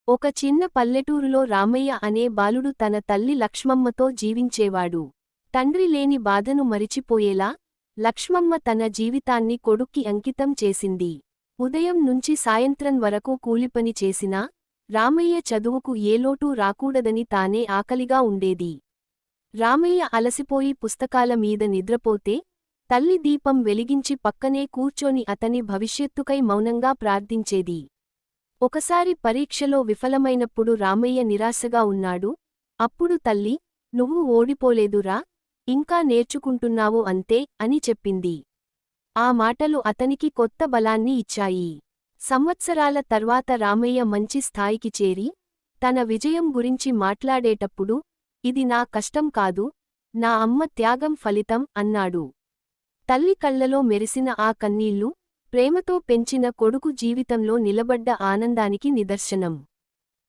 ఒక చిన్న పల్లెటూరులో రామయ్య అనే బాలుడు తన తల్లి లక్ష్మమ్మతో జీవించేవాడు. తండ్రి లేని బాధను మరిచిపోయేలా లక్ష్మమ్మ తన జీవితాన్ని కొడుక్కి అంకితం చేసింది. ఉదయం నుంచి సాయంత్రం వరకు కూలిపని చేసినా రామయ్య చదువుకు ఏ లోటూ రాకూడదని తానే ఆకలిగా ఉండేది. రామయ్య అలసిపోయి పుస్తకాల మీద నిద్రపోతే తల్లి దీపం వెలిగించి పక్కనే కూర్చొని అతని భవిష్యత్తుకై మౌనంగా ప్రార్థించేది. ఒకసారి పరీక్షలో విఫలమైనప్పుడు రామయ్య నిరాశగా ఉన్నాడు. అప్పుడు తల్లి, "నువ్వు ఓడిపోలేదురా, ఇంకా నేర్చుకుంటున్నావు అంతే" అని చెప్పింది. ఆ మాటలు అతనికి కొత్త బలాన్ని ఇచ్చాయి. సంవత్సరాల తర్వాత రామయ్య మంచి స్థాయికి చేరి తన విజయం గురించి మాట్లాడేటప్పుడు, "ఇది నా కష్టం కాదు, నా అమ్మ త్యాగం ఫలితం" అన్నాడు. తల్లి కళ్లలో మెరిసిన ఆ కన్నీళ్లు ప్రేమతో పెంచిన కొడుకు జీవితంలో నిలబడ్డ ఆనందానికి నిదర్శనం.